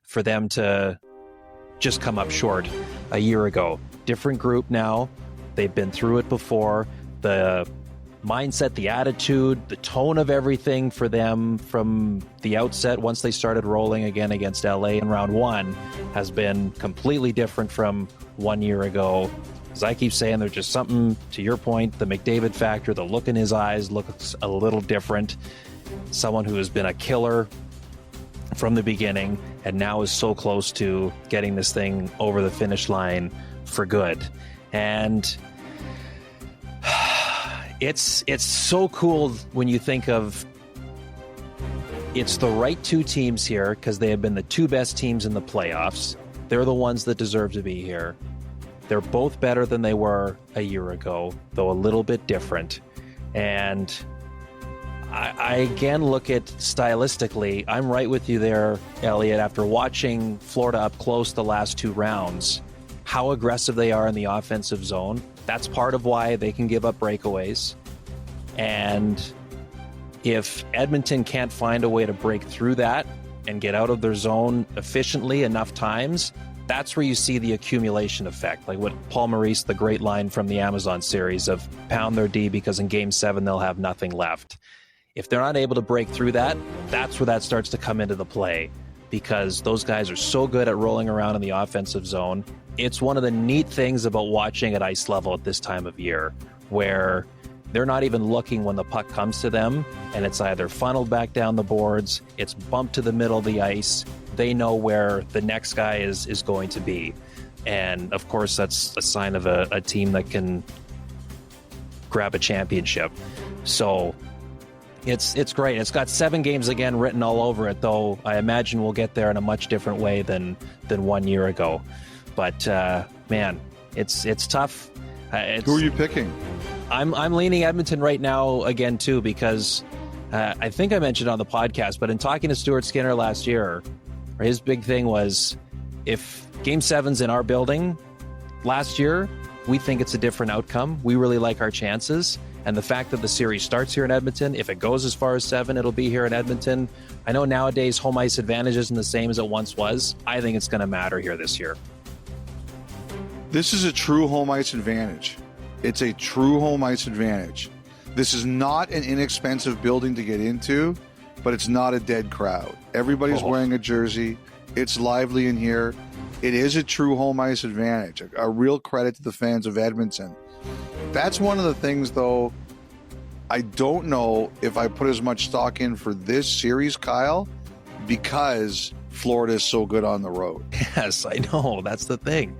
for them to just come up short a year ago. Different group now. They've been through it before. The mindset, the attitude, the tone of everything for them from the outset, once they started rolling again against LA in round one, has been completely different from 1 year ago. As I keep saying, there's just something, to your point, the McDavid factor, the look in his eyes looks a little different. Someone who has been a killer from the beginning and now is so close to getting this thing over the finish line for good. And it's so cool when you think of it's the right two teams here, because they have been the two best teams in the playoffs. They're the ones that deserve to be here. They're both better than they were a year ago, though a little bit different. And I again look at stylistically, I'm right with you there, Elliot, after watching Florida up close the last two rounds, how aggressive they are in the offensive zone. That's part of why they can give up breakaways. And if Edmonton can't find a way to break through that and get out of their zone efficiently enough times, that's where you see the accumulation effect. Like what Paul Maurice, the great line from the Amazon series of pound their D because in game 7 they'll have nothing left. If they're not able to break through that, that's where that starts to come into the play, because those guys are so good at rolling around in the offensive zone. It's one of the neat things about watching at ice level at this time of year, where they're not even looking when the puck comes to them, and it's either funneled back down the boards, it's bumped to the middle of the ice. They know where the next guy is going to be. And of course, that's a sign of a team that can grab a championship. So it's great. It's got 7 games again written all over it, though I imagine we'll get there in a much different way than 1 year ago. But man, it's tough. Who are you picking? I'm leaning Edmonton right now again too, because I think I mentioned on the podcast, but in talking to Stuart Skinner last year, his big thing was, if Game 7's in our building last year, we think it's a different outcome. We really like our chances. And the fact that the series starts here in Edmonton, if it goes as far as 7, it'll be here in Edmonton. I know nowadays home ice advantage isn't the same as it once was. I think it's going to matter here this year. This is a true home ice advantage. It's a true home ice advantage. This is not an inexpensive building to get into, but it's not a dead crowd. Everybody's wearing a jersey. It's lively in here. It is a true home ice advantage. A real credit to the fans of Edmonton. That's one of the things, though, I don't know if I put as much stock in for this series, Kyle, because Florida is so good on the road. Yes, I know. That's the thing.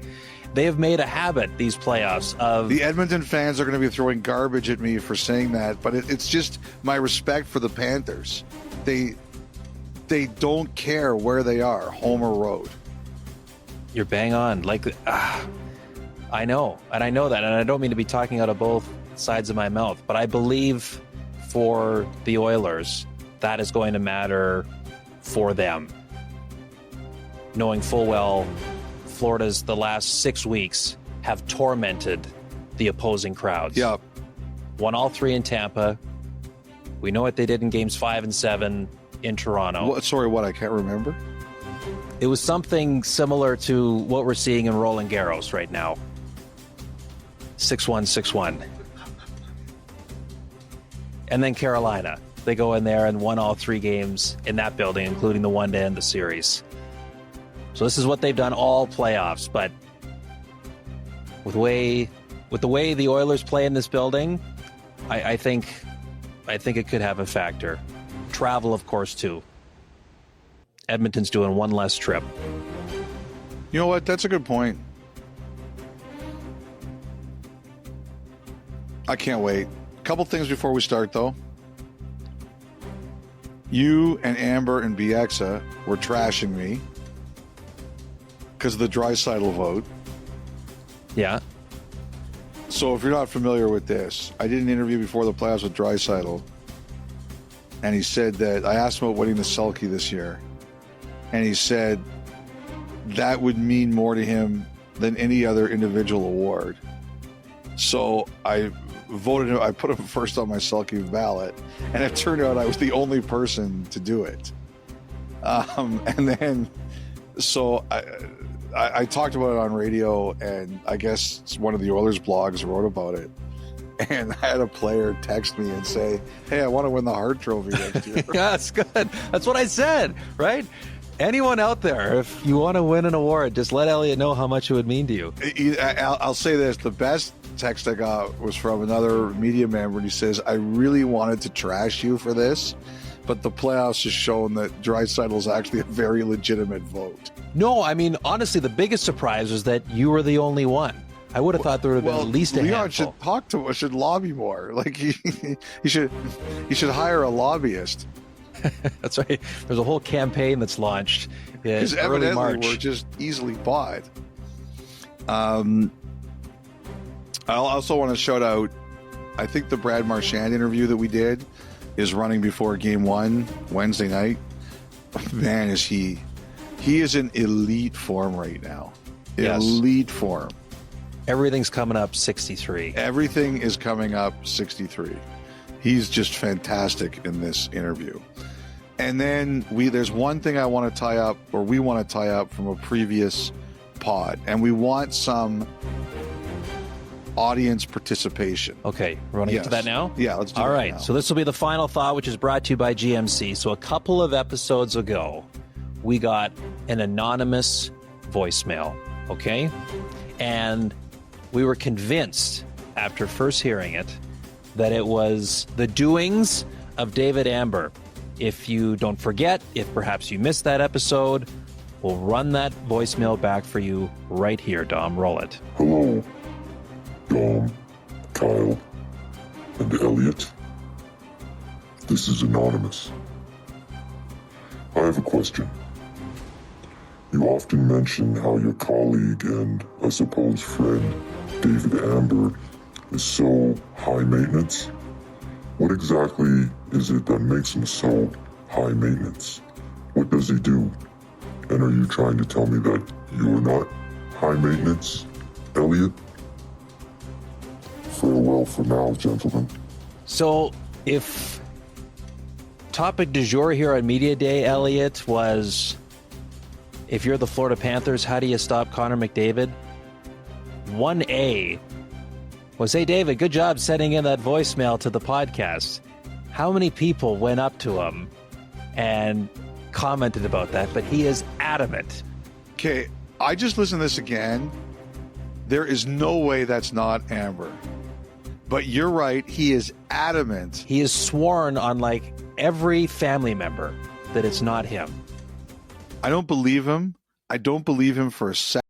They have made a habit, these playoffs, of... The Edmonton fans are going to be throwing garbage at me for saying that, but it's just my respect for the Panthers. They don't care where they are, home or road. You're bang on. I know, and I know that, and I don't mean to be talking out of both sides of my mouth, but I believe for the Oilers, that is going to matter for them. Knowing full well, Florida's the last 6 weeks have tormented the opposing crowds. Yep. Won all 3 in Tampa. We know what they did in games 5 and 7 in Toronto. What? I can't remember. It was something similar to what we're seeing in Roland Garros right now. 6-1, 6-1. And then Carolina. They go in there and won all 3 games in that building, including the one to end the series. So this is what they've done all playoffs. But with the way the Oilers play in this building, I think it could have a factor. Travel, of course, too. Edmonton's doing one less trip. You know what? That's a good point. I can't wait. A couple things before we start, though. You and Amber and Bieksa were trashing me because of the Draisaitl vote. Yeah. So if you're not familiar with this, I did an interview before the playoffs with Draisaitl, and he said that I asked him about winning the Selke this year, and he said that would mean more to him than any other individual award. So I voted him. I put him first on my Selke ballot, and it turned out I was the only person to do it. And then So I talked about it on radio, and I guess one of the Oilers blogs wrote about it. And I had a player text me and say, "Hey, I want to win the Hart Trophy next year." Yeah, that's good. That's what I said, right? Anyone out there, if you want to win an award, just let Elliot know how much it would mean to you. I'll say this. The best text I got was from another media member, and he says, "I really wanted to trash you for this, but the playoffs has shown that Draisaitl is actually a very legitimate vote." No, I mean, honestly, the biggest surprise was that you were the only one. I would have thought there would have been at least a Leon handful. should talk to us, should lobby more. Like he should hire a lobbyist. That's right. There's a whole campaign that's launched in Because early evidently March. we're just easily bought. I also want to shout out, I think the Brad Marchand interview that we did is running before Game 1 Wednesday night. Man, is he is in elite form right now. Yes. Elite form. Everything's coming up 63. Everything is coming up 63. He's just fantastic in this interview. And then there's one thing I want to tie up, or we want to tie up from a previous pod, and we want some audience participation. Okay, we're going to get to that now? Yeah, let's do All that right, now. so this will be the final thought, which is brought to you by GMC. So a couple of episodes ago, we got an anonymous voicemail, okay? And we were convinced, after first hearing it, that it was the doings of David Amber. If you don't forget, if perhaps you missed that episode, we'll run that voicemail back for you right here, Dom. Roll it. Hello, Dom, Kyle, and Elliot. This is Anonymous. I have a question. You often mention how your colleague and, I suppose, friend, David Amber, is so high maintenance. What exactly is it that makes him so high maintenance? What does he do? And are you trying to tell me that you're not high maintenance, Elliot? Farewell for now, gentlemen. So if topic du jour here on Media Day, Elliot, was if you're the Florida Panthers, how do you stop Connor McDavid? 1A was, hey, David, good job sending in that voicemail to the podcast. How many people went up to him and commented about that? But he is adamant. Okay, I just listened to this again. There is no way that's not Amber. But you're right, he is adamant. He is sworn on like every family member that it's not him. I don't believe him. I don't believe him for a second.